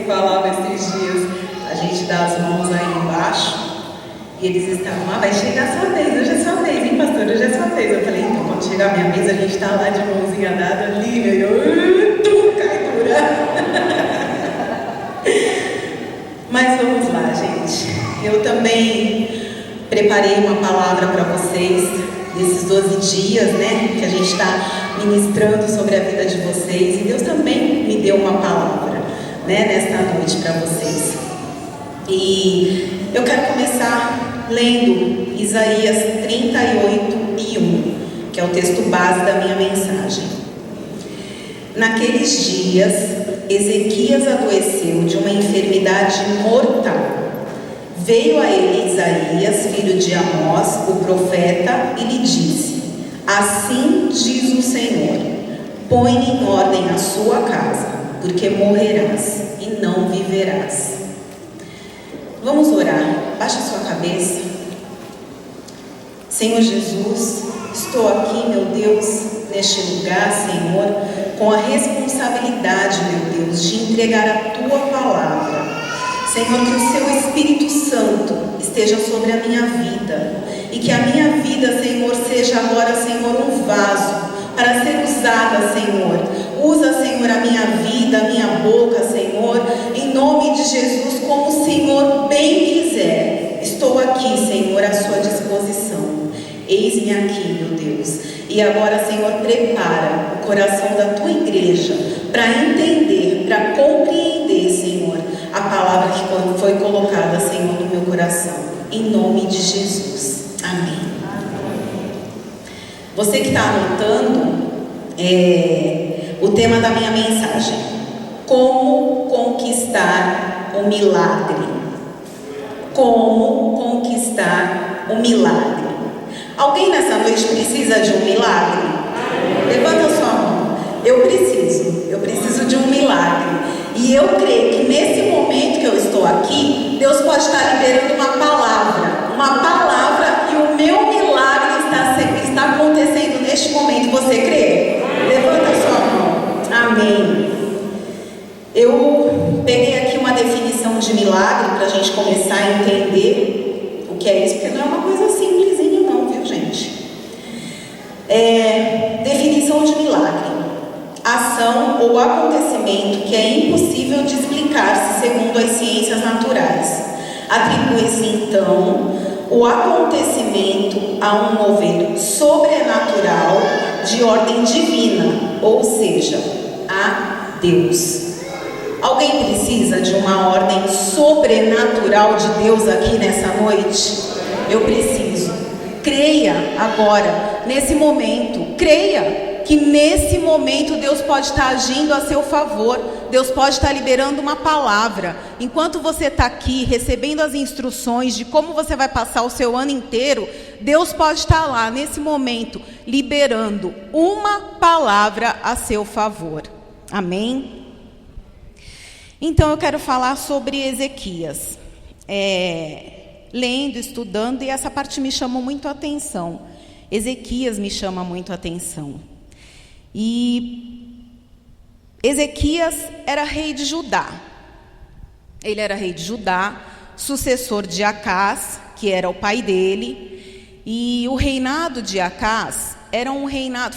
falavam esses dias, a gente dá as mãos aí embaixo, e eles estavam, vai chegar a sua vez, hoje é sua vez, hein, pastor, hoje é sua vez. Eu falei, então, quando chegar a minha vez, a gente está lá de mãozinha dada ali, e eu, cai dura. Mas vamos lá, gente. Eu também preparei uma palavra para vocês, nesses 12 dias, né, que a gente está ministrando sobre a vida de vocês, e Deus também me deu uma palavra, né, nesta noite para vocês. E eu quero começar lendo Isaías 38:1, que é o texto base da minha mensagem. Naqueles dias, Ezequias adoeceu de uma enfermidade mortal. Veio a ele Isaías, filho de Amós, o profeta, e lhe disse: assim diz o Senhor, põe em ordem a sua casa, porque morrerás e não viverás. Vamos orar. Baixa sua cabeça. Senhor Jesus, estou aqui, meu Deus, neste lugar, Senhor, com a responsabilidade, meu Deus, de entregar a tua palavra. Senhor, que o seu Espírito Santo esteja sobre a minha vida, e que a minha vida, Senhor, seja agora, Senhor, um vaso para ser usada, Senhor. Usa, Senhor, a minha vida, a minha boca, Senhor, em nome de Jesus, como o Senhor bem quiser. Estou aqui, Senhor, à sua disposição. Eis-me aqui, meu Deus. E agora, Senhor, prepara o coração da tua igreja para entender, para compreender, Senhor, a palavra que foi colocada, Senhor, no meu coração. Em nome de Jesus. Amém. Você que está anotando, o tema da minha mensagem: como conquistar o milagre. Como conquistar o milagre. Alguém nessa noite precisa de um milagre? Levanta a sua mão. Eu preciso de um milagre. E eu creio que nesse momento que eu estou aqui, Deus pode estar liberando uma palavra, e o meu milagre está acontecendo neste momento. Você crê? Levanta a sua mão. Amém. Eu peguei aqui uma definição de milagre para a gente começar a entender o que é isso, porque não é uma coisa simplesinha não, viu, gente? Definição de milagre: ação ou acontecimento que é impossível de explicar-se segundo as ciências naturais. Atribui-se então o acontecimento a um mover sobrenatural de ordem divina, ou seja, a Deus. Alguém precisa de uma ordem sobrenatural de Deus aqui nessa noite? Eu preciso. Creia agora, nesse momento, creia que nesse momento Deus pode estar agindo a seu favor. Deus pode estar liberando uma palavra. Enquanto você está aqui recebendo as instruções de como você vai passar o seu ano inteiro, Deus pode estar lá nesse momento liberando uma palavra a seu favor. Amém? Então eu quero falar sobre Ezequias. Lendo, estudando, e essa parte me chamou muito a atenção. Ezequias me chama muito a atenção. E Ezequias era rei de Judá. Ele era rei de Judá, sucessor de Acás, que era o pai dele. E o reinado de Acás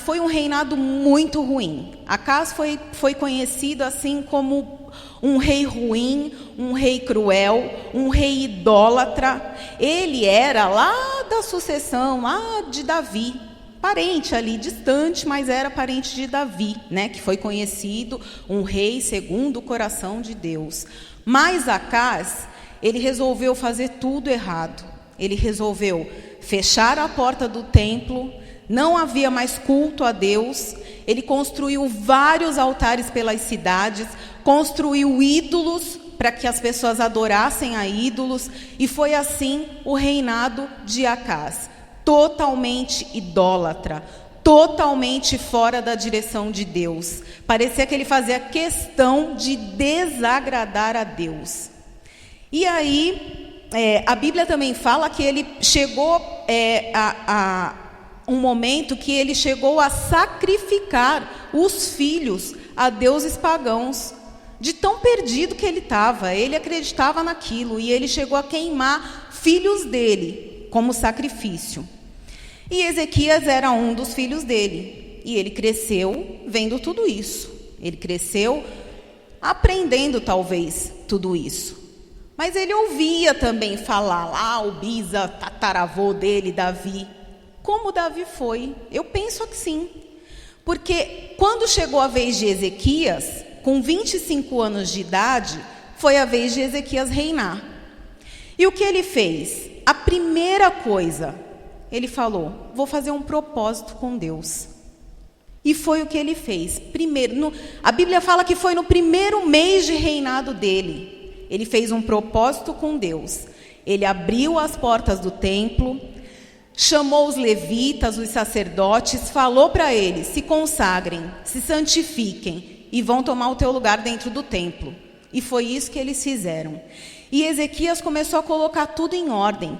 foi um reinado muito ruim. Acás foi conhecido assim como um rei ruim, um rei cruel, um rei idólatra. Ele era lá da sucessão, lá de Davi, parente ali, distante, mas era parente de Davi, né? Que foi conhecido um rei segundo o coração de Deus. Mas Acás, ele resolveu fazer tudo errado. Ele resolveu fechar a porta do templo, não havia mais culto a Deus. Ele construiu vários altares pelas cidades, construiu ídolos para que as pessoas adorassem a ídolos, e foi assim o reinado de Acás, totalmente idólatra, totalmente fora da direção de Deus. Parecia que ele fazia questão de desagradar a Deus. E aí, a Bíblia também fala que ele chegou a um momento que ele chegou a sacrificar os filhos a deuses pagãos. de tão perdido que ele estava. Ele acreditava naquilo e ele chegou a queimar filhos dele como sacrifício. E Ezequias era um dos filhos dele. E ele cresceu vendo tudo isso. Ele cresceu aprendendo, talvez, tudo isso. Mas ele ouvia também falar lá, o tataravô dele, Davi. Como Davi foi? Eu penso que sim. Porque quando chegou a vez de Ezequias, com 25 anos de idade, foi a vez de Ezequias reinar. E o que ele fez? A primeira coisa, ele falou, vou fazer um propósito com Deus. E foi o que ele fez. Primeiro, a Bíblia fala que foi no primeiro mês de reinado dele. Ele fez um propósito com Deus. Ele abriu as portas do templo, chamou os levitas, os sacerdotes, falou para eles, se consagrem, se santifiquem e vão tomar o teu lugar dentro do templo. E foi isso que eles fizeram. E Ezequias começou a colocar tudo em ordem.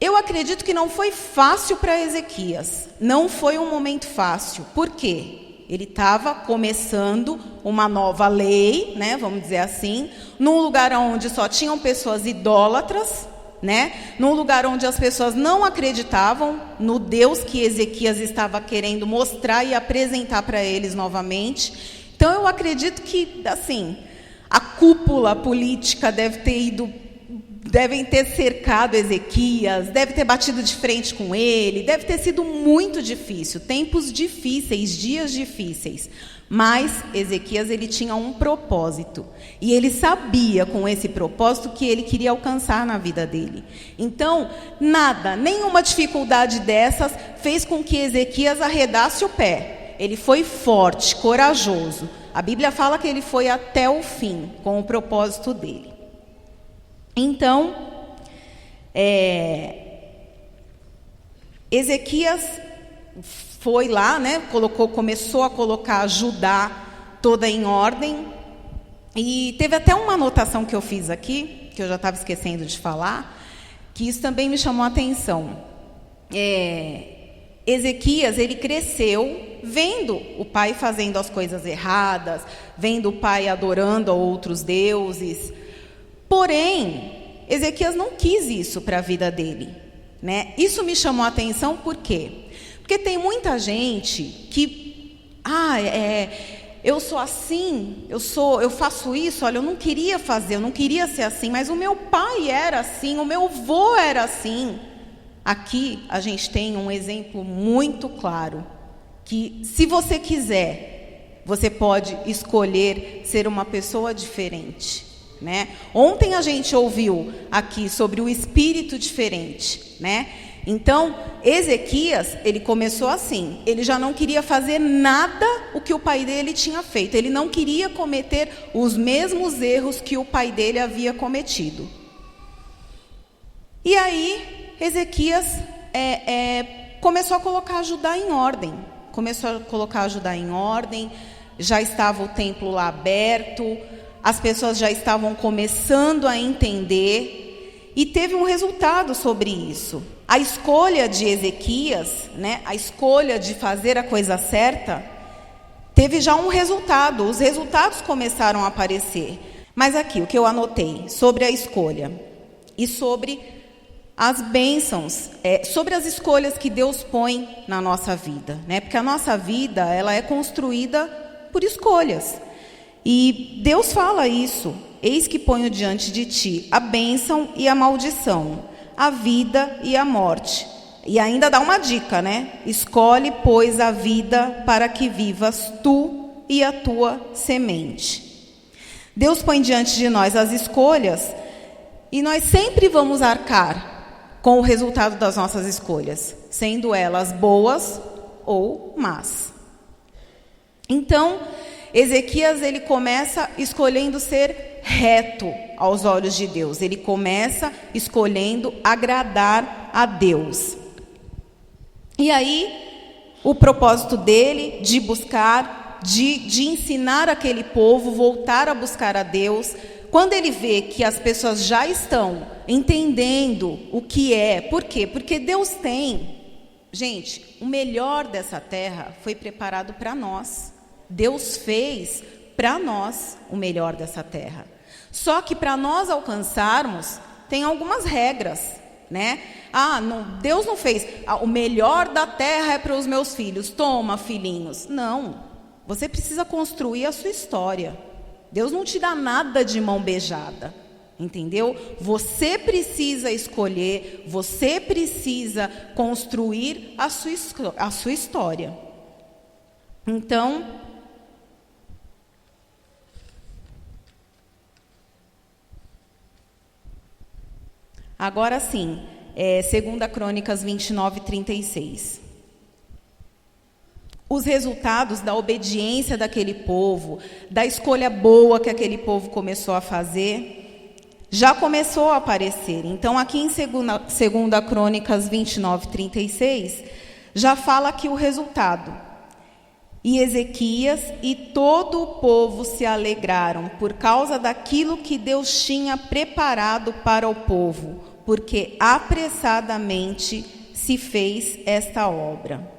Eu acredito que não foi fácil para Ezequias. Não foi um momento fácil. Por quê? Ele estava começando uma nova lei, né, vamos dizer assim, num lugar onde só tinham pessoas idólatras, né, num lugar onde as pessoas não acreditavam no Deus que Ezequias estava querendo mostrar e apresentar para eles novamente. Então eu acredito que, assim, a cúpula política devem ter cercado Ezequias, deve ter batido de frente com ele, deve ter sido muito difícil, tempos difíceis, dias difíceis. Mas Ezequias, ele tinha um propósito, e ele sabia com esse propósito que ele queria alcançar na vida dele. Então, nenhuma dificuldade dessas fez com que Ezequias arredasse o pé. Ele foi forte, corajoso. A Bíblia fala que ele foi até o fim com o propósito dele. Então, Ezequias foi lá, né, começou a colocar Judá toda em ordem. E teve até uma anotação que eu fiz aqui, que eu já estava esquecendo de falar, que isso também me chamou a atenção. Ezequias, ele cresceu vendo o pai fazendo as coisas erradas, vendo o pai adorando a outros deuses. Porém, Ezequias não quis isso para a vida dele, né? Isso me chamou a atenção por quê? Porque tem muita gente que, eu sou assim, eu faço isso, olha, eu não queria fazer, eu não queria ser assim, mas o meu pai era assim, o meu avô era assim. Aqui a gente tem um exemplo muito claro, que se você quiser, você pode escolher ser uma pessoa diferente, né? Ontem a gente ouviu aqui sobre o espírito diferente, né? Então, Ezequias, ele começou assim, ele já não queria fazer nada o que o pai dele tinha feito, ele não queria cometer os mesmos erros que o pai dele havia cometido. E aí, Ezequias começou a colocar Judá em ordem, já estava o templo lá aberto, as pessoas já estavam começando a entender, e teve um resultado sobre isso. A escolha de Ezequias, né, a escolha de fazer a coisa certa, teve já um resultado, os resultados começaram a aparecer. Mas aqui, o que eu anotei sobre a escolha e sobre as bênçãos, sobre as escolhas que Deus põe na nossa vida, né? Porque a nossa vida, ela é construída por escolhas. E Deus fala isso: eis que ponho diante de ti a bênção e a maldição, a vida e a morte. E ainda dá uma dica, né? Escolhe, pois, a vida para que vivas tu e a tua semente. Deus põe diante de nós as escolhas e nós sempre vamos arcar com o resultado das nossas escolhas, sendo elas boas ou más. Então, Ezequias, ele começa escolhendo ser reto aos olhos de Deus. Ele começa escolhendo agradar a Deus. E aí, o propósito dele de buscar, de ensinar aquele povo, voltar a buscar a Deus. Quando ele vê que as pessoas já estão entendendo o que é, por quê? Porque Deus tem, gente, o melhor dessa terra foi preparado para nós. Deus fez para nós o melhor dessa terra. Só que para nós alcançarmos, tem algumas regras, né? Deus não fez, o melhor da terra é para os meus filhos, toma, filhinhos. Não, você precisa construir a sua história. Deus não te dá nada de mão beijada, entendeu? Você precisa escolher, você precisa construir a sua história. Então, agora sim, 2 Crônicas 29, 36. Os resultados da obediência daquele povo, da escolha boa que aquele povo começou a fazer, já começou a aparecer. Então, aqui em 2 Crônicas 29, 36, já fala aqui o resultado. E Ezequias e todo o povo se alegraram por causa daquilo que Deus tinha preparado para o povo, porque apressadamente se fez esta obra.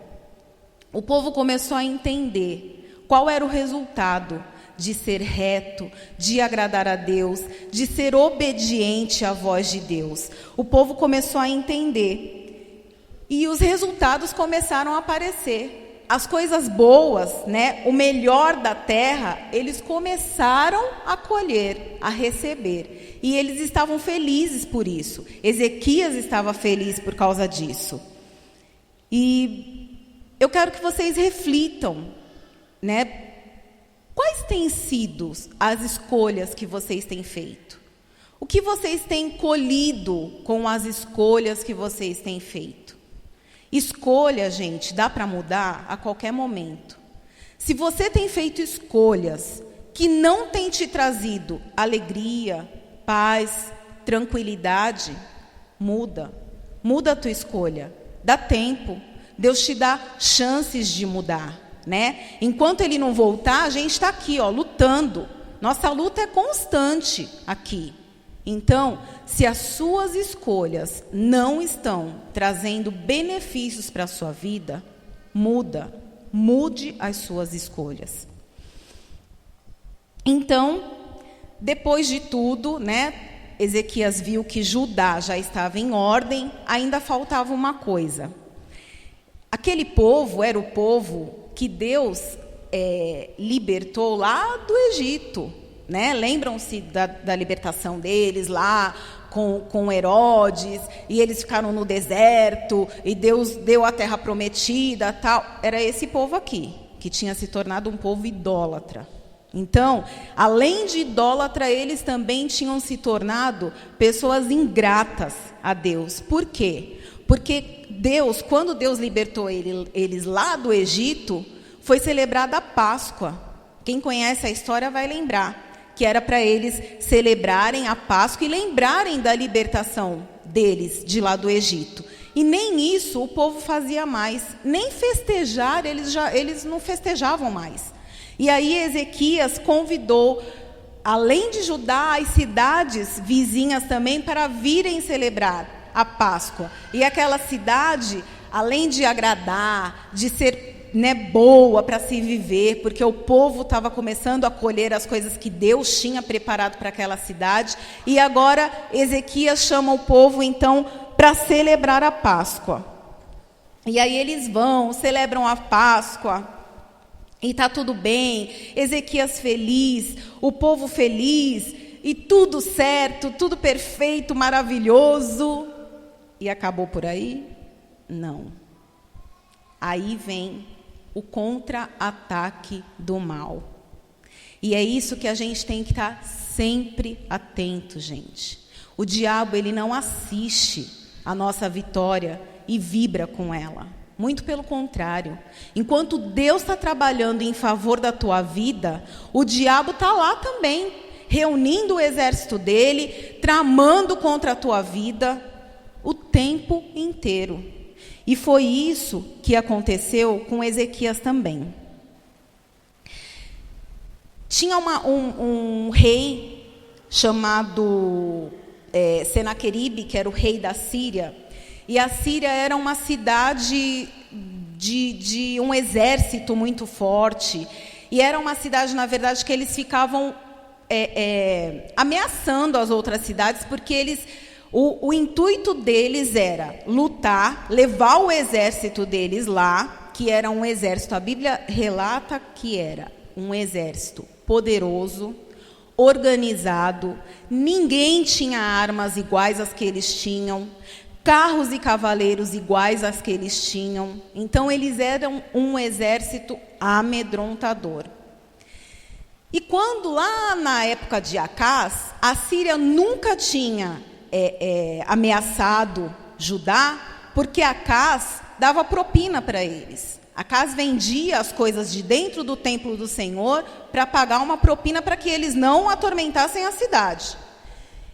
O povo começou a entender qual era o resultado de ser reto, de agradar a Deus, de ser obediente à voz de Deus. O povo começou a entender e os resultados começaram a aparecer. As coisas boas, né, o melhor da terra, eles começaram a colher, a receber. E eles estavam felizes por isso. Ezequias estava feliz por causa disso. E eu quero que vocês reflitam, né? Quais têm sido as escolhas que vocês têm feito? O que vocês têm colhido com as escolhas que vocês têm feito? Escolha, gente, dá para mudar a qualquer momento. Se você tem feito escolhas que não têm te trazido alegria, paz, tranquilidade, muda a tua escolha. Dá tempo. Deus te dá chances de mudar, né? Enquanto Ele não voltar, a gente está aqui, lutando. Nossa luta é constante aqui. Então, se as suas escolhas não estão trazendo benefícios para a sua vida, mude as suas escolhas. Então, depois de tudo, né, Ezequias viu que Judá já estava em ordem, ainda faltava uma coisa. Aquele povo era o povo que Deus libertou lá do Egito. Né? Lembram-se da libertação deles lá com Herodes, e eles ficaram no deserto, e Deus deu a terra prometida, tal. Era esse povo aqui, que tinha se tornado um povo idólatra. Então, além de idólatra, eles também tinham se tornado pessoas ingratas a Deus. Por quê? Porque Deus, quando Deus libertou eles lá do Egito, foi celebrada a Páscoa. Quem conhece a história vai lembrar que era para eles celebrarem a Páscoa e lembrarem da libertação deles de lá do Egito. E nem isso o povo fazia mais, nem festejar, eles não festejavam mais. E aí Ezequias convidou, além de Judá, as cidades vizinhas também para virem celebrar a Páscoa. E aquela cidade, além de agradar, de ser boa para se viver, porque o povo estava começando a colher as coisas que Deus tinha preparado para aquela cidade, e agora Ezequias chama o povo então para celebrar a Páscoa. E aí eles vão, celebram a Páscoa, e está tudo bem, Ezequias feliz, o povo feliz, e tudo certo, tudo perfeito, maravilhoso. E acabou por aí? Não. Aí vem o contra-ataque do mal. E é isso que a gente tem que estar sempre atento, gente. O diabo, ele não assiste a nossa vitória e vibra com ela. Muito pelo contrário. Enquanto Deus está trabalhando em favor da tua vida, o diabo está lá também, reunindo o exército dele, tramando contra a tua vida o tempo inteiro. E foi isso que aconteceu com Ezequias também. Tinha um rei chamado Senaqueribe, que era o rei da Síria. E a Síria era uma cidade de um exército muito forte. E era uma cidade, na verdade, que eles ficavam ameaçando as outras cidades, porque o intuito deles era lutar, levar o exército deles lá, que era um exército, a Bíblia relata que era um exército poderoso, organizado, ninguém tinha armas iguais às que eles tinham, carros e cavaleiros iguais às que eles tinham. Então, eles eram um exército amedrontador. E quando, lá na época de Acás, a Síria nunca tinha ameaçado Judá, porque Acás dava propina para eles. Acás vendia as coisas de dentro do templo do Senhor para pagar uma propina para que eles não atormentassem a cidade.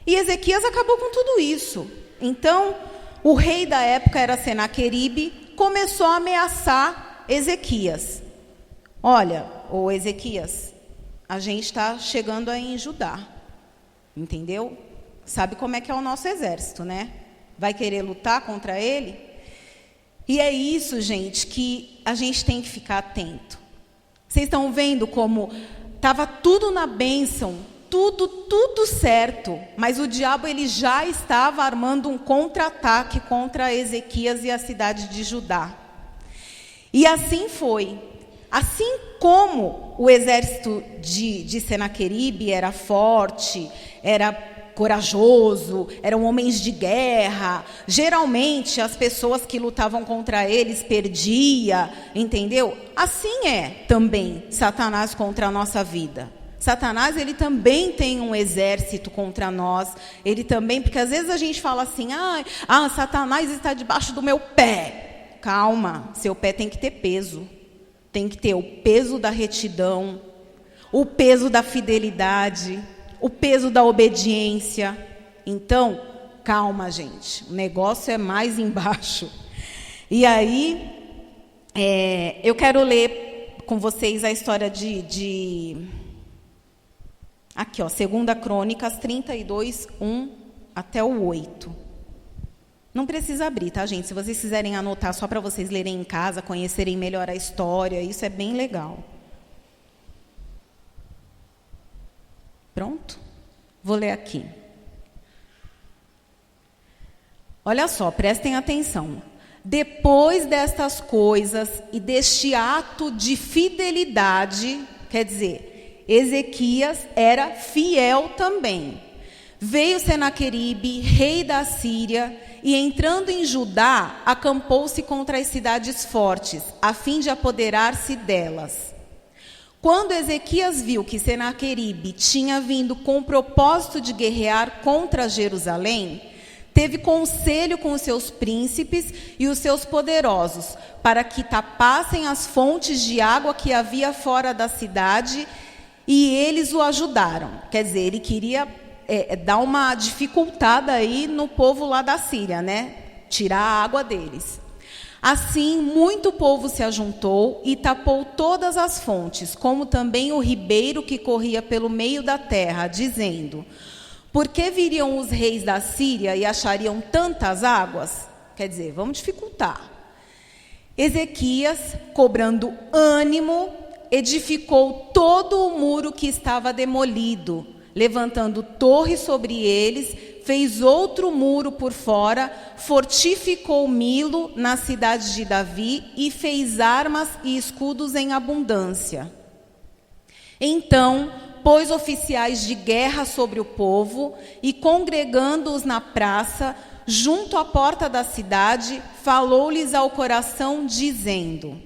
E Ezequias acabou com tudo isso. Então, o rei da época era Senaqueribe, começou a ameaçar Ezequias. Olha, ô Ezequias, a gente está chegando aí em Judá, entendeu? Sabe como é que é o nosso exército, né? Vai querer lutar contra ele? E é isso, gente, que a gente tem que ficar atento. Vocês estão vendo como estava tudo na bênção, tudo certo, mas o diabo ele já estava armando um contra-ataque contra Ezequias e a cidade de Judá. E assim foi. Assim como o exército de Senaqueribe era forte, era corajoso, eram homens de guerra, geralmente as pessoas que lutavam contra eles perdiam, entendeu? Assim é também Satanás contra a nossa vida. Satanás, ele também tem um exército contra nós, ele também, porque às vezes a gente fala assim, Satanás está debaixo do meu pé. Calma, seu pé tem que ter peso, tem que ter o peso da retidão, o peso da fidelidade, o peso da obediência. Então, calma, gente, o negócio é mais embaixo. E aí, eu quero ler com vocês a história aqui, ó, 2 Crônicas 32, 1 até o 8. Não precisa abrir, tá, gente? Se vocês quiserem anotar só para vocês lerem em casa, conhecerem melhor a história, isso é bem legal. Pronto? Vou ler aqui. Olha só, prestem atenção. Depois destas coisas e deste ato de fidelidade, quer dizer, Ezequias era fiel também. Veio Senaqueribe, rei da Síria, e entrando em Judá, acampou-se contra as cidades fortes, a fim de apoderar-se delas. Quando Ezequias viu que Senaqueribe tinha vindo com o propósito de guerrear contra Jerusalém, teve conselho com os seus príncipes e os seus poderosos, para que tapassem as fontes de água que havia fora da cidade, e eles o ajudaram. Quer dizer, ele queria dar uma dificultada aí no povo lá da Síria, né? Tirar a água deles. Assim, muito povo se ajuntou e tapou todas as fontes, como também o ribeiro que corria pelo meio da terra, dizendo: por que viriam os reis da Síria e achariam tantas águas? Quer dizer, vamos dificultar. Ezequias, cobrando ânimo, edificou todo o muro que estava demolido, levantando torres sobre eles, fez outro muro por fora, fortificou Milo na cidade de Davi e fez armas e escudos em abundância. Então, pôs oficiais de guerra sobre o povo e, congregando-os na praça, junto à porta da cidade, falou-lhes ao coração, dizendo: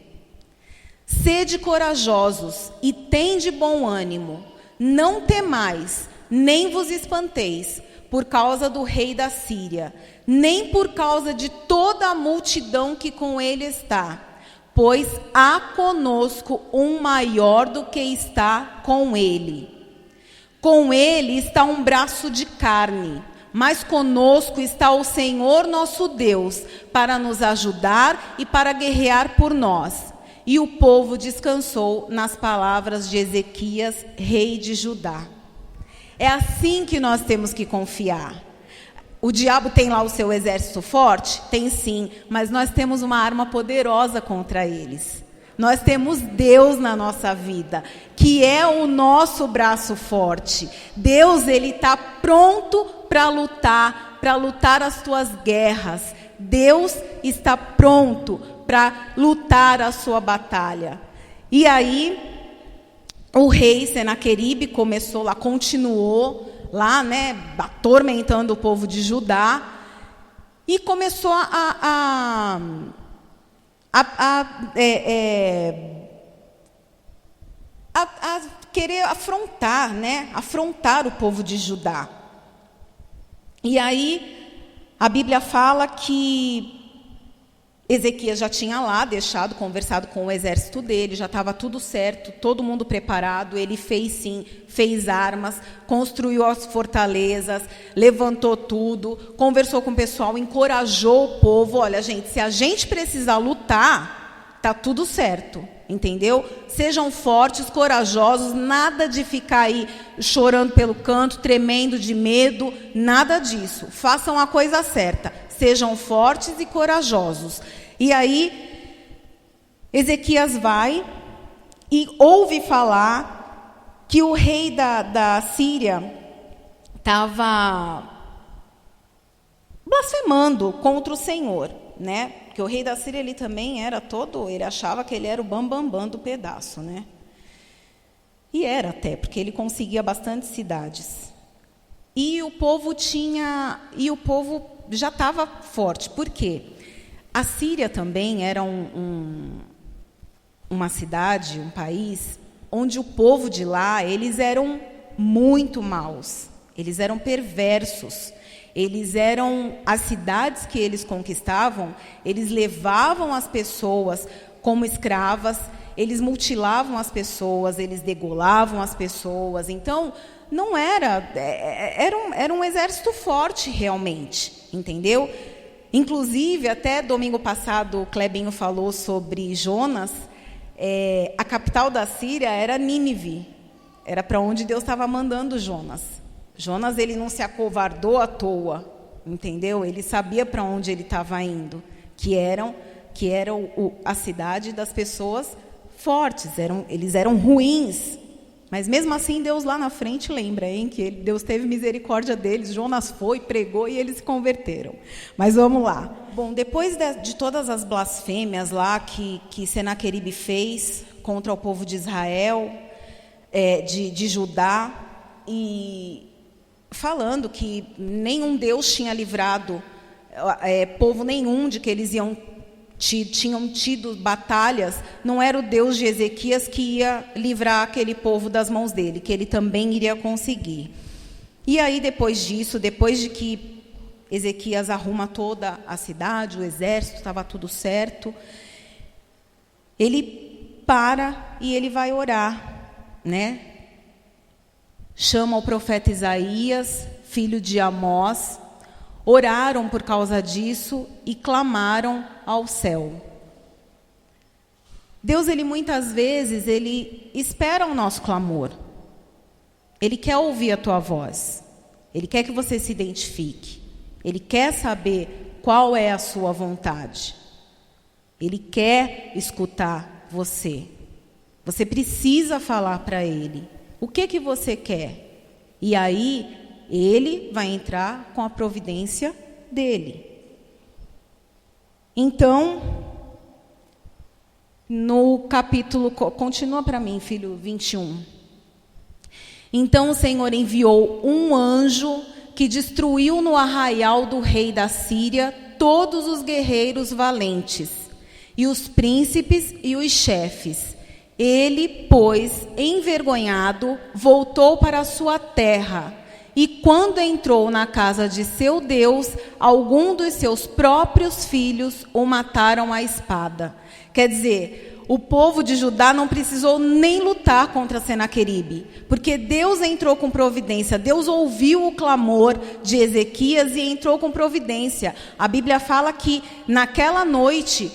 sede corajosos e tende bom ânimo, não temais, nem vos espanteis, por causa do rei da Síria, nem por causa de toda a multidão que com ele está, pois há conosco um maior do que está com ele. Com ele está um braço de carne, mas conosco está o Senhor nosso Deus, para nos ajudar e para guerrear por nós. E o povo descansou nas palavras de Ezequias, rei de Judá. É assim que nós temos que confiar. O diabo tem lá o seu exército forte? Tem sim, mas nós temos uma arma poderosa contra eles. Nós temos Deus na nossa vida, que é o nosso braço forte. Deus, Ele está pronto para lutar as tuas guerras. Deus está pronto para lutar a sua batalha. E aí, o rei Senaqueribe começou lá, continuou lá, né, atormentando o povo de Judá, e começou a querer afrontar, né, afrontar o povo de Judá. E aí, a Bíblia fala que Ezequias já tinha lá conversado com o exército dele, já estava tudo certo, todo mundo preparado. Ele fez armas, construiu as fortalezas, levantou tudo, conversou com o pessoal, encorajou o povo. Olha, gente, se a gente precisar lutar, tá tudo certo, entendeu? Sejam fortes, corajosos, nada de ficar aí chorando pelo canto, tremendo de medo, nada disso. Façam a coisa certa. Sejam fortes e corajosos. E aí, Ezequias vai e ouve falar que o rei da Síria estava blasfemando contra o Senhor, né? Porque o rei da Síria, ele também era ele achava que ele era o bambambam do pedaço, né? E era até, porque ele conseguia bastante cidades. E o povo já estava forte. Por quê? A Síria também era uma cidade, um país, onde o povo de lá, eles eram muito maus, eles eram perversos, as cidades que eles conquistavam, eles levavam as pessoas como escravas, eles mutilavam as pessoas, eles degolavam as pessoas. Então, não era um exército forte realmente, entendeu? Inclusive, até domingo passado, o Clebinho falou sobre Jonas. A capital da Síria era Nínive, era para onde Deus estava mandando Jonas. Jonas, ele não se acovardou à toa, entendeu? Ele sabia para onde ele estava indo, que era a cidade das pessoas fortes, eles eram ruins. Mas mesmo assim, Deus lá na frente lembra, que Deus teve misericórdia deles. Jonas foi, pregou e eles se converteram. Mas vamos lá. Bom, depois de todas as blasfêmias lá que Senaqueribe fez contra o povo de Israel, de Judá, e falando que nenhum Deus tinha livrado povo nenhum, de que eles tinham tido batalhas, não era o Deus de Ezequias que ia livrar aquele povo das mãos dele, que ele também iria conseguir. E aí, depois disso, depois de que Ezequias arruma toda a cidade, o exército, estava tudo certo, ele para e ele vai orar, né? Chama o profeta Isaías, filho de Amós, oraram por causa disso e clamaram ao céu. Deus, ele muitas vezes, ele espera o nosso clamor. Ele quer ouvir a tua voz. Ele quer que você se identifique. Ele quer saber qual é a sua vontade. Ele quer escutar você. Você precisa falar para ele. O que você quer? E aí, ele vai entrar com a providência dele. Então, no capítulo... Continua para mim, filho, 21. Então o Senhor enviou um anjo que destruiu no arraial do rei da Síria todos os guerreiros valentes, e os príncipes e os chefes. Ele, pois, envergonhado, voltou para a sua terra. E quando entrou na casa de seu Deus, algum dos seus próprios filhos o mataram à espada. Quer dizer, o povo de Judá não precisou nem lutar contra Senaqueribe, porque Deus entrou com providência. Deus ouviu o clamor de Ezequias e entrou com providência. A Bíblia fala que naquela noite,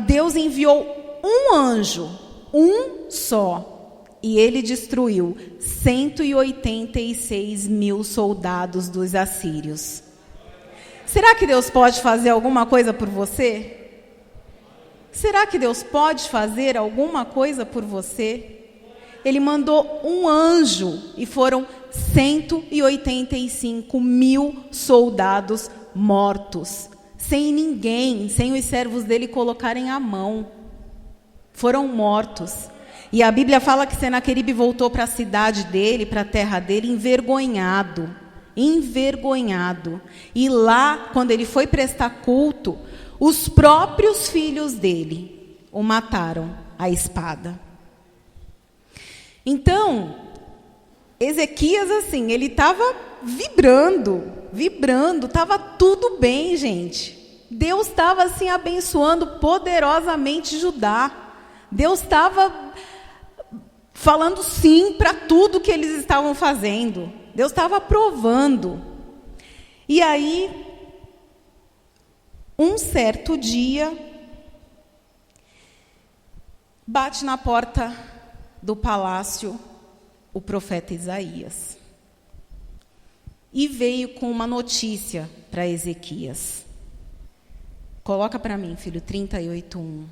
Deus enviou um anjo, um só. E ele destruiu 186 mil soldados dos assírios. Será que Deus pode fazer alguma coisa por você? Será que Deus pode fazer alguma coisa por você? Ele mandou um anjo e foram 185 mil soldados mortos, sem ninguém, sem os servos dele colocarem a mão. Foram mortos. E a Bíblia fala que Senaqueribe voltou para a cidade dele, para a terra dele, envergonhado. E lá, quando ele foi prestar culto, os próprios filhos dele o mataram à espada. Então, Ezequias, assim, ele estava vibrando, estava tudo bem, gente. Deus estava, assim, abençoando poderosamente Judá. Deus estava falando sim para tudo que eles estavam fazendo. Deus estava aprovando. E aí, um certo dia, bate na porta do palácio o profeta Isaías. E veio com uma notícia para Ezequias. Coloca para mim, filho, 38:1.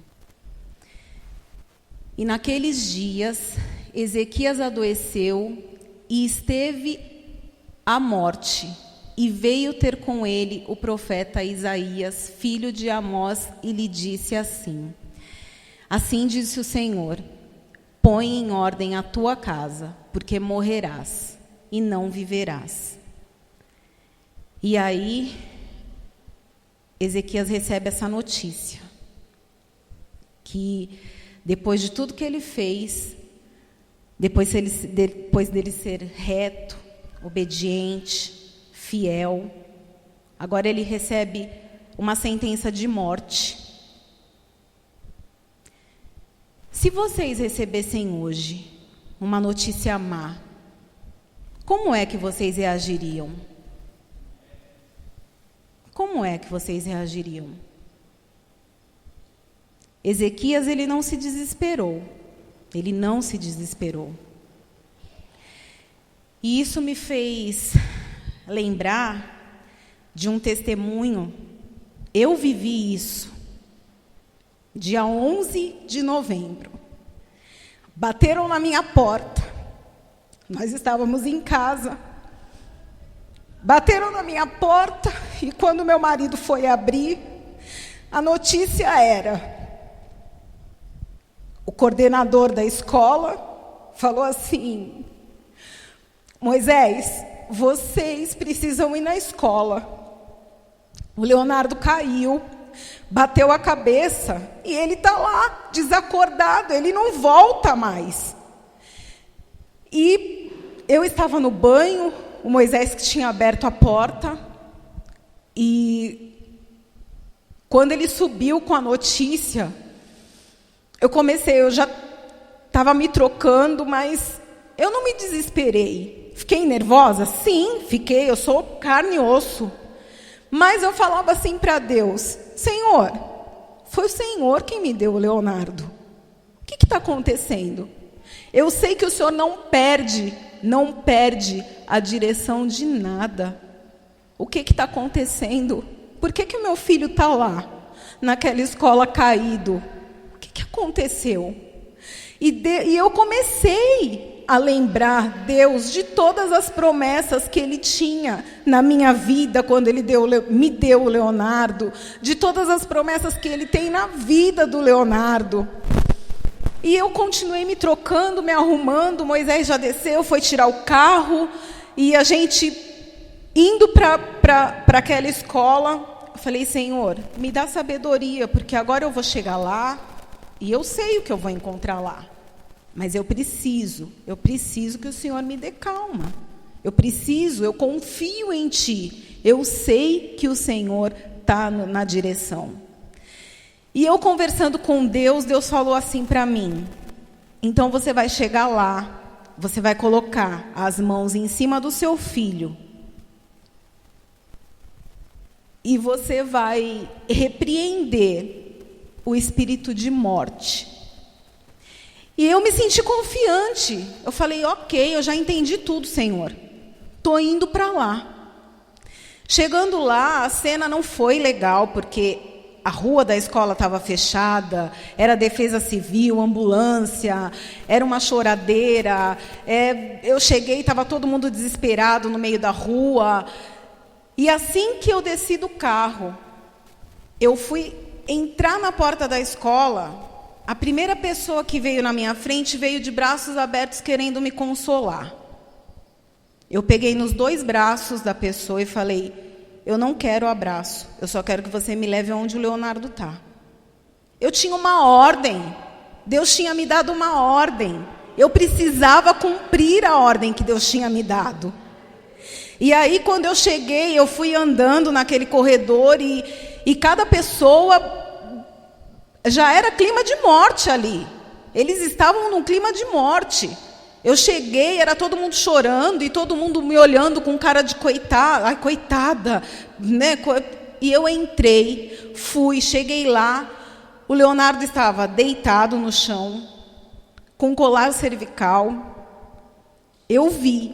E naqueles dias, Ezequias adoeceu e esteve à morte. E veio ter com ele o profeta Isaías, filho de Amós, e lhe disse assim: assim disse o Senhor, põe em ordem a tua casa, porque morrerás e não viverás. E aí, Ezequias recebe essa notícia, que depois de tudo que ele fez, depois dele ser reto, obediente, fiel, agora ele recebe uma sentença de morte. Se vocês recebessem hoje uma notícia má, como é que vocês reagiriam? Como é que vocês reagiriam? Ezequias, ele não se desesperou. Ele não se desesperou. E isso me fez lembrar de um testemunho. Eu vivi isso. Dia 11 de novembro. Bateram na minha porta. Nós estávamos em casa. Bateram na minha porta e quando meu marido foi abrir, a notícia era: o coordenador da escola falou assim: Moisés, vocês precisam ir na escola. O Leonardo caiu, bateu a cabeça e ele está lá, desacordado, ele não volta mais. E eu estava no banho, o Moisés que tinha aberto a porta, e quando ele subiu com a notícia, eu já estava me trocando, mas eu não me desesperei. Fiquei nervosa? Sim, fiquei, eu sou carne e osso. Mas eu falava assim para Deus: Senhor, foi o Senhor quem me deu o Leonardo. O que está acontecendo? Eu sei que o Senhor não perde a direção de nada. O que está acontecendo? Por que o meu filho está lá, naquela escola caído? O que aconteceu? E eu comecei a lembrar Deus de todas as promessas que Ele tinha na minha vida, quando Ele me deu o Leonardo, de todas as promessas que Ele tem na vida do Leonardo. E eu continuei me trocando, me arrumando. Moisés já desceu, foi tirar o carro, e a gente indo para aquela escola. Eu falei: Senhor, me dá sabedoria, porque agora eu vou chegar lá e eu sei o que eu vou encontrar lá. Mas eu preciso que o Senhor me dê calma. Eu confio em Ti. Eu sei que o Senhor está na direção. E eu conversando com Deus, Deus falou assim para mim: então você vai chegar lá, você vai colocar as mãos em cima do seu filho e você vai repreender o espírito de morte. E eu me senti confiante. Eu falei: ok, eu já entendi tudo, Senhor. Estou indo para lá. Chegando lá, a cena não foi legal, porque a rua da escola estava fechada, era defesa civil, ambulância, era uma choradeira. Eu cheguei, estava todo mundo desesperado no meio da rua. E assim que eu desci do carro, eu fui entrar na porta da escola, a primeira pessoa que veio na minha frente veio de braços abertos querendo me consolar. Eu peguei nos 2 braços da pessoa e falei: eu não quero abraço, eu só quero que você me leve aonde o Leonardo está. Eu tinha uma ordem, Deus tinha me dado uma ordem, eu precisava cumprir a ordem que Deus tinha me dado. E aí, quando eu cheguei, eu fui andando naquele corredor e cada pessoa, já era clima de morte ali. Eles estavam num clima de morte. Eu cheguei, era todo mundo chorando e todo mundo me olhando com cara de coitada, ai, coitada, né? E eu entrei, cheguei lá, o Leonardo estava deitado no chão, com colar cervical. Eu vi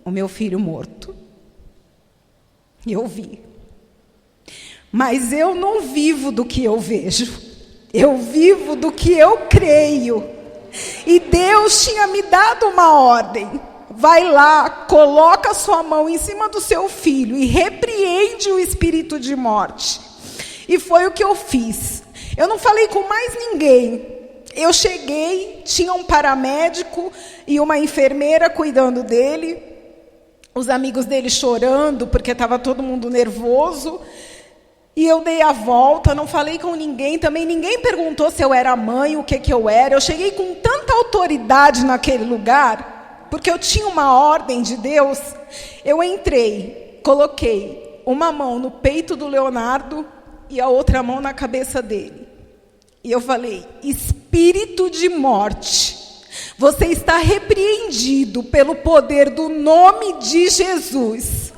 o meu filho morto. Eu vi. Mas eu não vivo do que eu vejo. Eu vivo do que eu creio. E Deus tinha me dado uma ordem: vai lá, coloca sua mão em cima do seu filho e repreende o espírito de morte. E foi o que eu fiz. Eu não falei com mais ninguém. Eu cheguei, tinha um paramédico e uma enfermeira cuidando dele, os amigos dele chorando porque estava todo mundo nervoso. E eu dei a volta, não falei com ninguém, também ninguém perguntou se eu era mãe, o que eu era. Eu cheguei com tanta autoridade naquele lugar, porque eu tinha uma ordem de Deus. Eu entrei, coloquei uma mão no peito do Leonardo e a outra mão na cabeça dele. E eu falei: espírito de morte, você está repreendido pelo poder do nome de Jesus.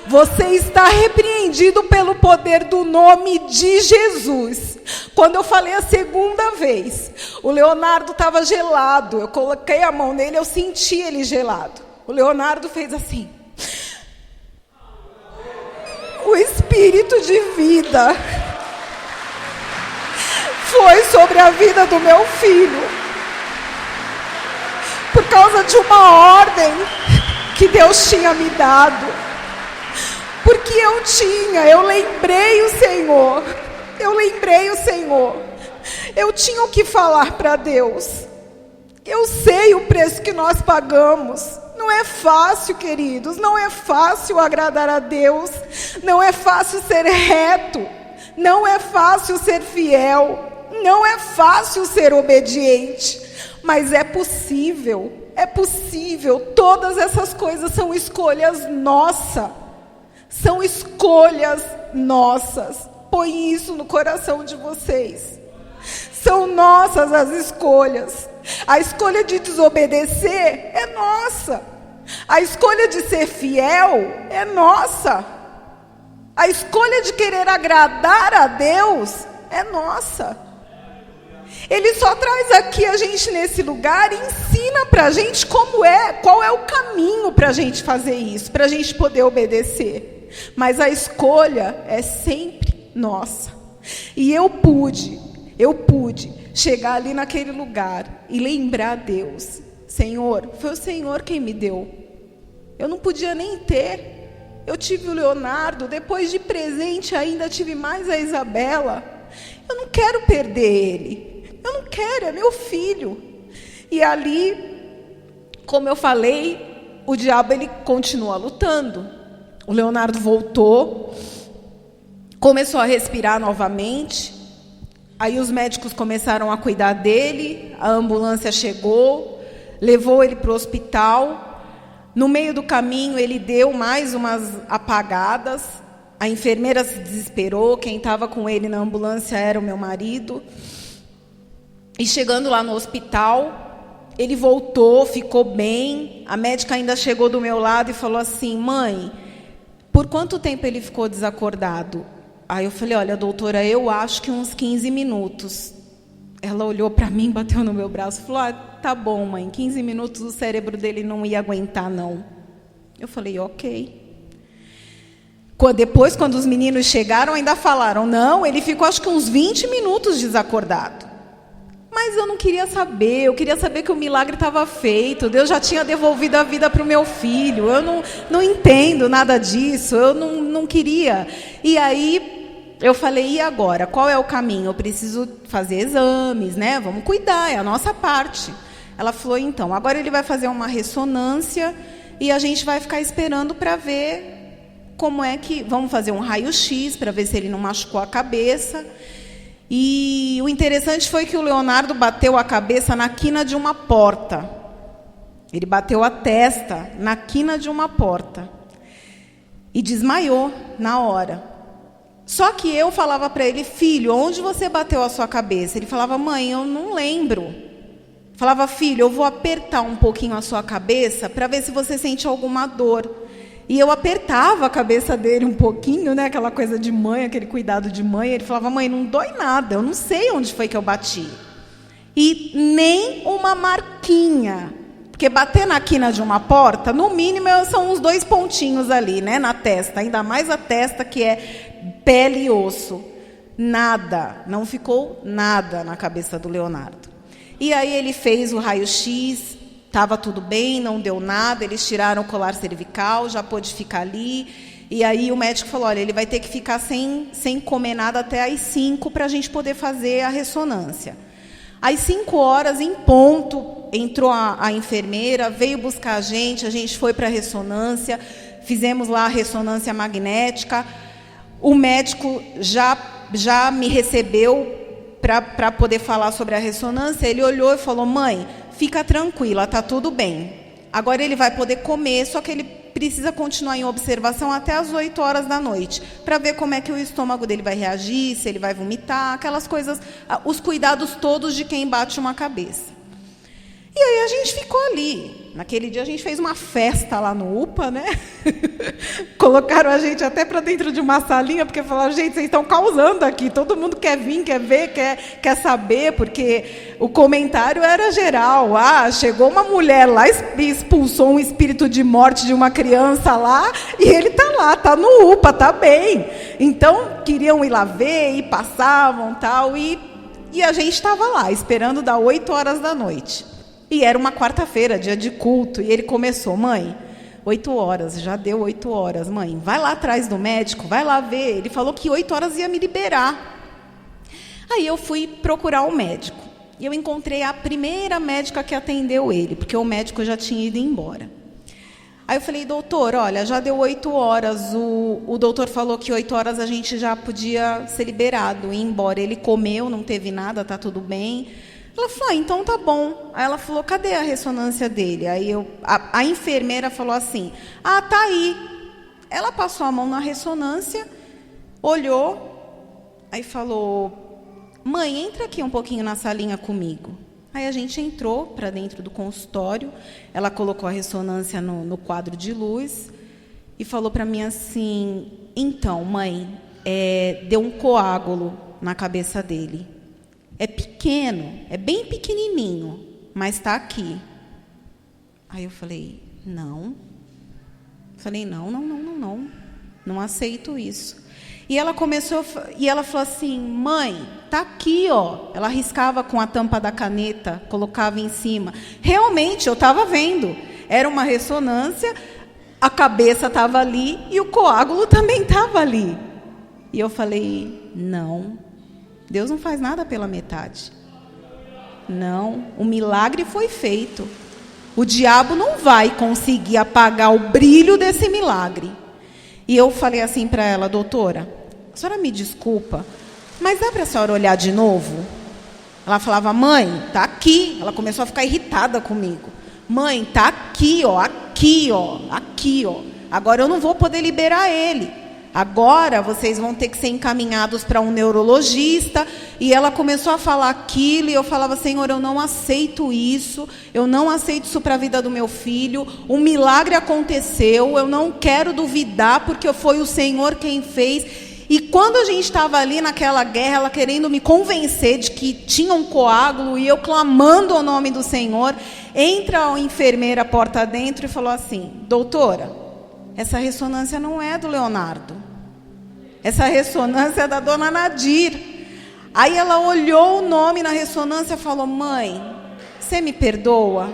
Você está repreendido pelo poder do nome de Jesus. Quando eu falei a segunda vez, o Leonardo estava gelado. Eu coloquei a mão nele, eu senti ele gelado. O Leonardo fez assim. O espírito de vida foi sobre a vida do meu filho, por causa de uma ordem que Deus tinha me dado. Porque eu lembrei o Senhor. Eu tinha o que falar para Deus. Eu sei o preço que nós pagamos. Não é fácil, queridos, não é fácil agradar a Deus. Não é fácil ser reto. Não é fácil ser fiel. Não é fácil ser obediente. Mas é possível. É possível. Todas essas coisas são escolhas nossas. São escolhas nossas. Põe isso no coração de vocês. São nossas as escolhas. A escolha de desobedecer é nossa. A escolha de ser fiel é nossa. A escolha de querer agradar a Deus é nossa. Ele só traz aqui a gente nesse lugar e ensina para a gente qual é o caminho para a gente fazer isso, para a gente poder obedecer. Mas a escolha é sempre nossa. E eu pude chegar ali naquele lugar e lembrar a Deus: Senhor, foi o Senhor quem me deu. Eu não podia nem ter. Eu tive o Leonardo, depois de presente ainda tive mais a Isabela. Eu não quero perder ele. Eu não quero, é meu filho. E ali, como eu falei, o diabo ele continua lutando. O Leonardo voltou, começou a respirar novamente. Aí os médicos começaram a cuidar dele, a ambulância chegou, levou ele para o hospital. No meio do caminho ele deu mais umas apagadas. A enfermeira se desesperou, quem estava com ele na ambulância era o meu marido. E chegando lá no hospital, ele voltou, ficou bem. A médica ainda chegou do meu lado e falou assim: mãe, por quanto tempo ele ficou desacordado? Aí eu falei: olha, doutora, eu acho que uns 15 minutos. Ela olhou para mim, bateu no meu braço e falou: ah, tá bom, mãe, 15 minutos o cérebro dele não ia aguentar, não. Eu falei: ok. Depois, quando os meninos chegaram, ainda falaram, não, ele ficou acho que uns 20 minutos desacordado. Mas eu não queria saber, eu queria saber que o milagre estava feito, Deus já tinha devolvido a vida para o meu filho, eu não entendo nada disso, eu não queria. E aí eu falei, e agora? Qual é o caminho? Eu preciso fazer exames, né? Vamos cuidar, é a nossa parte. Ela falou, então, agora ele vai fazer uma ressonância e a gente vai ficar esperando para ver como é que... Vamos fazer um raio-x para ver se ele não machucou a cabeça. E o interessante foi que o Leonardo bateu a cabeça na quina de uma porta. Ele bateu a testa na quina de uma porta. E desmaiou na hora. Só que eu falava para ele, filho, onde você bateu a sua cabeça? Ele falava, mãe, eu não lembro. Falava, filho, eu vou apertar um pouquinho a sua cabeça para ver se você sente alguma dor. E eu apertava a cabeça dele um pouquinho, né? Aquela coisa de mãe, aquele cuidado de mãe. Ele falava, mãe, não dói nada, eu não sei onde foi que eu bati. E nem uma marquinha. Porque bater na quina de uma porta, no mínimo, são uns 2 pontinhos ali, né? Na testa, ainda mais a testa que é pele e osso. Nada, não ficou nada na cabeça do Leonardo. E aí ele fez o raio-x, estava tudo bem, não deu nada, eles tiraram o colar cervical, já pôde ficar ali. E aí o médico falou, olha, ele vai ter que ficar sem comer nada até às 5 para a gente poder fazer a ressonância. Às 5 horas, em ponto, entrou a enfermeira, veio buscar a gente foi para a ressonância, fizemos lá a ressonância magnética. O médico já me recebeu para poder falar sobre a ressonância. Ele olhou e falou, mãe, fica tranquila, está tudo bem. Agora ele vai poder comer, só que ele precisa continuar em observação até as 8 horas da noite, para ver como é que o estômago dele vai reagir, se ele vai vomitar, aquelas coisas, os cuidados todos de quem bate uma cabeça. E aí a gente ficou ali. Naquele dia a gente fez uma festa lá no UPA, né? Colocaram a gente até para dentro de uma salinha, porque falaram, gente, vocês estão causando aqui, todo mundo quer vir, quer ver, quer saber, porque o comentário era geral. Chegou uma mulher lá e expulsou um espírito de morte de uma criança lá, e ele está lá, está no UPA, está bem. Então, queriam ir lá ver, e passavam, tal, e a gente estava lá, esperando dar 8 horas da noite. E era uma quarta-feira, dia de culto, e ele começou, mãe, 8 horas, já deu 8 horas, mãe, vai lá atrás do médico, vai lá ver. Ele falou que 8 horas ia me liberar. Aí eu fui procurar o médico, e eu encontrei a primeira médica que atendeu ele, porque o médico já tinha ido embora. Aí eu falei, doutor, olha, já deu 8 horas, o doutor falou que 8 horas a gente já podia ser liberado, ir embora. Ele comeu, não teve nada, tá tudo bem. Ela falou, então tá bom. Aí ela falou, cadê a ressonância dele? Aí a enfermeira falou assim, tá aí. Ela passou a mão na ressonância, olhou, aí falou, mãe, entra aqui um pouquinho na salinha comigo. Aí a gente entrou para dentro do consultório, ela colocou a ressonância no quadro de luz e falou para mim assim, então, mãe, deu um coágulo na cabeça dele. É pequeno, é bem pequenininho, mas está aqui. Aí eu falei, não. Falei, não aceito isso. E ela ela falou assim, mãe, tá aqui, ó. Ela riscava com a tampa da caneta, colocava em cima. Realmente, eu estava vendo. Era uma ressonância, a cabeça estava ali e o coágulo também estava ali. E eu falei, não. Deus não faz nada pela metade. Não, o milagre foi feito. O diabo não vai conseguir apagar o brilho desse milagre. E eu falei assim para ela, doutora, a senhora me desculpa, mas dá para a senhora olhar de novo? Ela falava, mãe, tá aqui. Ela começou a ficar irritada comigo. Mãe, tá aqui, ó, aqui, ó, aqui, ó. Agora eu não vou poder liberar ele. Agora vocês vão ter que ser encaminhados para um neurologista. E ela começou a falar aquilo, e eu falava, Senhor, eu não aceito isso, eu não aceito isso para a vida do meu filho, um milagre aconteceu, eu não quero duvidar, porque foi o Senhor quem fez. E quando a gente estava ali naquela guerra, ela querendo me convencer de que tinha um coágulo, e eu clamando o nome do Senhor, entra a enfermeira porta dentro e falou assim, doutora, essa ressonância não é do Leonardo. Essa ressonância é da dona Nadir. Aí ela olhou o nome na ressonância e falou: mãe, você me perdoa?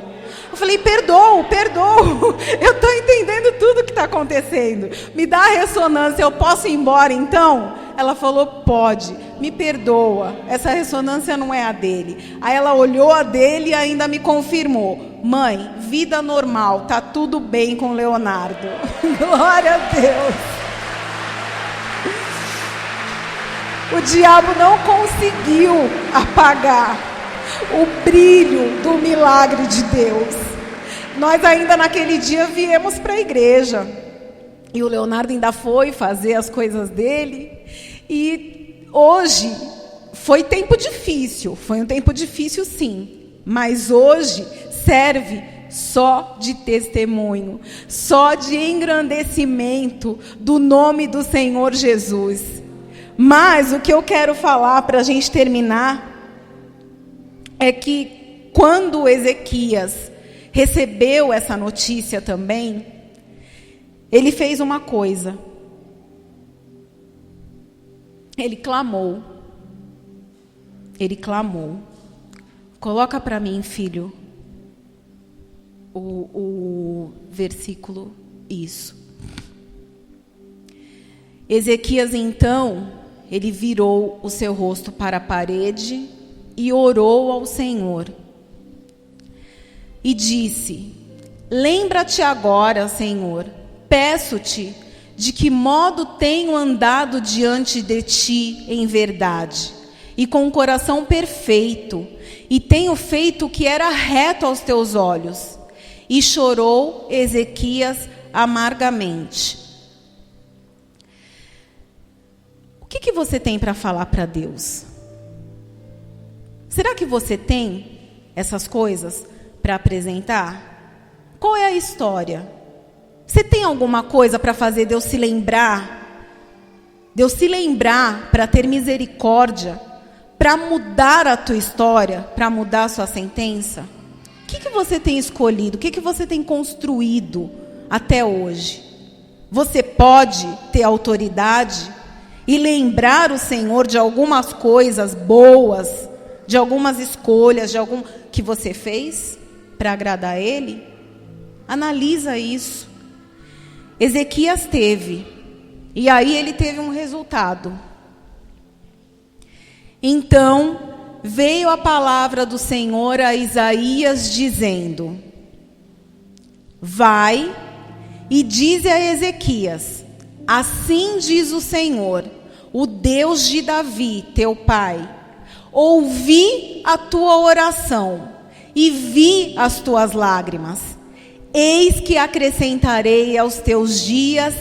Eu falei: perdoo. Eu estou entendendo tudo que está acontecendo. Me dá a ressonância, eu posso ir embora então? Ela falou: pode, me perdoa. Essa ressonância não é a dele. Aí ela olhou a dele e ainda me confirmou: mãe, vida normal, tá tudo bem com o Leonardo. Glória a Deus. O diabo não conseguiu apagar o brilho do milagre de Deus. Nós ainda naquele dia viemos para a igreja. E o Leonardo ainda foi fazer as coisas dele. E hoje foi tempo difícil. Foi um tempo difícil, sim. Mas hoje serve só de testemunho. Só de engrandecimento do nome do Senhor Jesus. Mas o que eu quero falar para a gente terminar é que quando Ezequias recebeu essa notícia também, ele fez uma coisa. Ele clamou. Ele clamou. Coloca para mim, filho, o versículo, isso. Ezequias, então, ele virou o seu rosto para a parede e orou ao Senhor. E disse: lembra-te agora, Senhor, peço-te, de que modo tenho andado diante de ti em verdade, e com o coração perfeito, e tenho feito o que era reto aos teus olhos. E chorou Ezequias amargamente. O que você tem para falar para Deus? Será que você tem essas coisas para apresentar? Qual é a história? Você tem alguma coisa para fazer Deus se lembrar? Deus se lembrar para ter misericórdia, para mudar a tua história, para mudar a sua sentença? O que você tem escolhido? O que você tem construído até hoje? Você pode ter autoridade e lembrar o Senhor de algumas coisas boas, de algumas escolhas, de algum que você fez para agradar a Ele? Analisa isso. Ezequias teve, e aí ele teve um resultado. Então veio a palavra do Senhor a Isaías dizendo: vai e dize a Ezequias: assim diz o Senhor, o Deus de Davi, teu pai: ouvi a tua oração e vi as tuas lágrimas. Eis que acrescentarei aos teus dias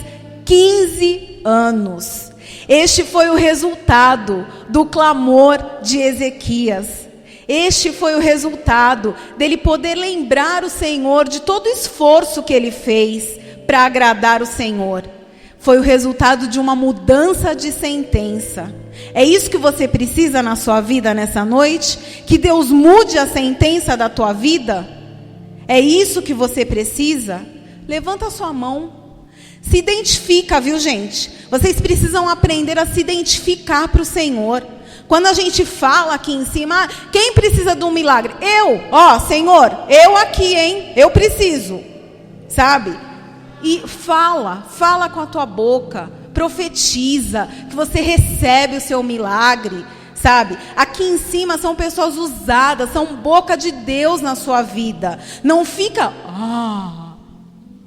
15 anos. Este foi o resultado do clamor de Ezequias. Este foi o resultado dele poder lembrar o Senhor de todo o esforço que ele fez para agradar o Senhor. Foi o resultado de uma mudança de sentença. É isso que você precisa na sua vida nessa noite? Que Deus mude a sentença da tua vida? É isso que você precisa? Levanta a sua mão. Se identifica, viu, gente? Vocês precisam aprender a se identificar para o Senhor. Quando a gente fala aqui em cima, quem precisa de um milagre? Eu, Senhor, eu aqui, hein? Eu preciso, sabe? E fala com a tua boca, profetiza que você recebe o seu milagre, sabe? Aqui em cima são pessoas usadas, são boca de Deus na sua vida. Não fica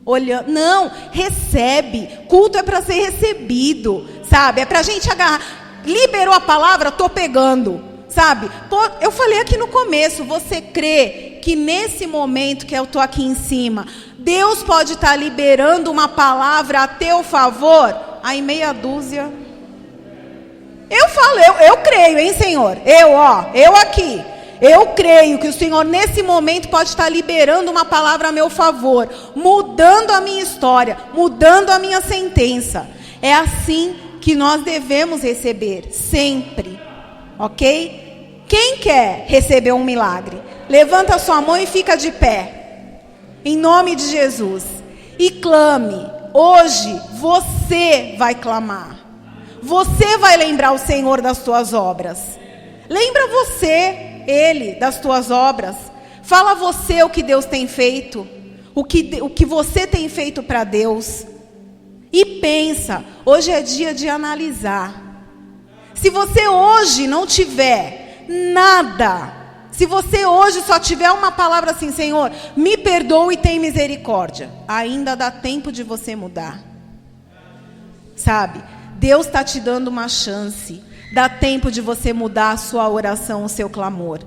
olhando, não, recebe. Culto é para ser recebido, sabe? É para a gente agarrar. Liberou a palavra, tô pegando, sabe? Eu falei aqui no começo, você crê que nesse momento que eu tô aqui em cima, Deus pode estar liberando uma palavra a teu favor? Aí meia dúzia. Eu falo, eu creio, hein, Senhor? Eu aqui. Eu creio que o Senhor nesse momento pode estar liberando uma palavra a meu favor, mudando a minha história, mudando a minha sentença. É assim que nós devemos receber, sempre. Ok? Quem quer receber um milagre? Levanta a sua mão e fica de pé. Em nome de Jesus. E clame. Hoje você vai clamar. Você vai lembrar o Senhor das tuas obras. Lembra você, Ele, das tuas obras. Fala você o que Deus tem feito. O que você tem feito para Deus. E pensa, hoje é dia de analisar. Se você hoje não tiver nada, se você hoje só tiver uma palavra assim, Senhor, me perdoa e tem misericórdia, ainda dá tempo de você mudar. Sabe, Deus está te dando uma chance. Dá tempo de você mudar a sua oração, o seu clamor.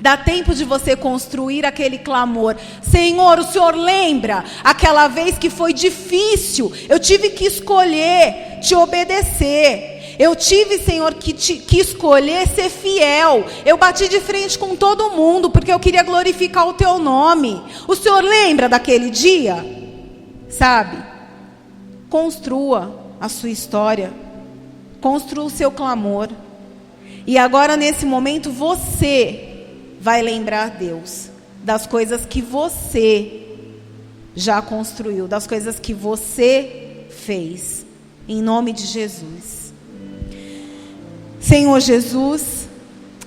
Dá tempo de você construir aquele clamor. Senhor, o Senhor lembra aquela vez que foi difícil, eu tive que escolher te obedecer. Eu tive, Senhor, que escolher ser fiel. Eu bati de frente com todo mundo, porque eu queria glorificar o teu nome. O Senhor lembra daquele dia? Sabe? Construa a sua história. Construa o seu clamor. E agora, nesse momento, você vai lembrar Deus das coisas que você já construiu, das coisas que você fez. Em nome de Jesus. Senhor Jesus,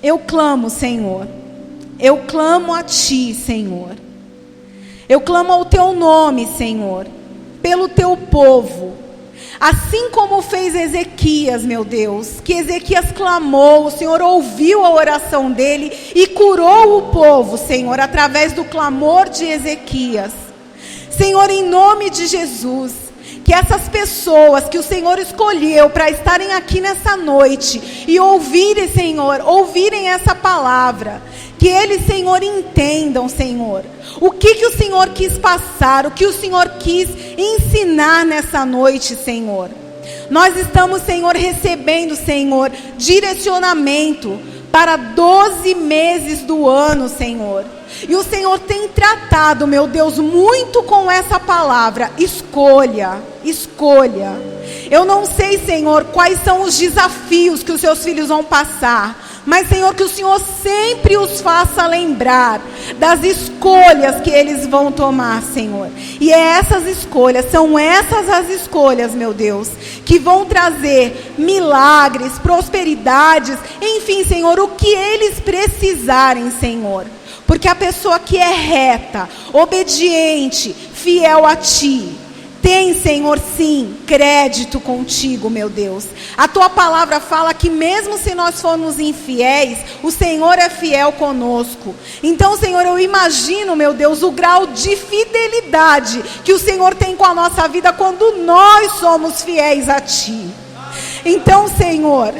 eu clamo, Senhor. Eu clamo a Ti, Senhor. Eu clamo ao Teu nome, Senhor, pelo Teu povo. Assim como fez Ezequias, meu Deus, que Ezequias clamou, o Senhor ouviu a oração dele e curou o povo, Senhor, através do clamor de Ezequias. Senhor, em nome de Jesus, que essas pessoas que o Senhor escolheu para estarem aqui nessa noite e ouvirem, Senhor, ouvirem essa palavra, que eles, Senhor, entendam, Senhor, o que o Senhor quis passar, o que o Senhor quis ensinar nessa noite, Senhor. Nós estamos, Senhor, recebendo, Senhor, direcionamento para 12 meses do ano, Senhor. E o Senhor tem tratado, meu Deus, muito com essa palavra. Escolha, escolha. Eu não sei, Senhor, quais são os desafios que os seus filhos vão passar. Mas, Senhor, que o Senhor sempre os faça lembrar das escolhas que eles vão tomar, Senhor. E essas escolhas, são essas as escolhas, meu Deus, que vão trazer milagres, prosperidades, enfim, Senhor, o que eles precisarem, Senhor. Porque a pessoa que é reta, obediente, fiel a Ti, tem, Senhor, sim, crédito contigo, meu Deus. A Tua palavra fala que mesmo se nós formos infiéis, o Senhor é fiel conosco. Então, Senhor, eu imagino, meu Deus, o grau de fidelidade que o Senhor tem com a nossa vida quando nós somos fiéis a Ti. Então, Senhor,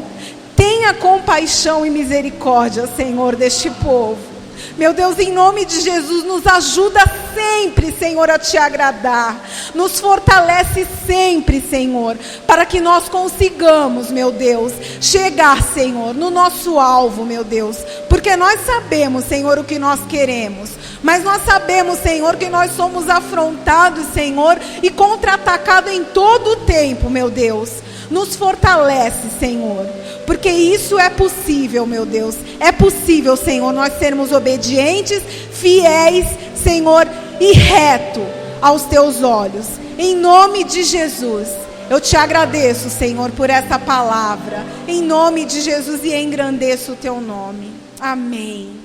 tenha compaixão e misericórdia, Senhor, deste povo. Meu Deus, em nome de Jesus, nos ajuda sempre, Senhor, a Te agradar. Nos fortalece sempre, Senhor, para que nós consigamos, meu Deus, chegar, Senhor, no nosso alvo, meu Deus. Porque nós sabemos, Senhor, o que nós queremos. Mas nós sabemos, Senhor, que nós somos afrontados, Senhor, e contra-atacados em todo o tempo, meu Deus. Nos fortalece, Senhor, porque isso é possível, meu Deus. É possível, Senhor, nós sermos obedientes, fiéis, Senhor, e reto aos Teus olhos. Em nome de Jesus, eu Te agradeço, Senhor, por essa palavra. Em nome de Jesus, e engrandeço o Teu nome. Amém.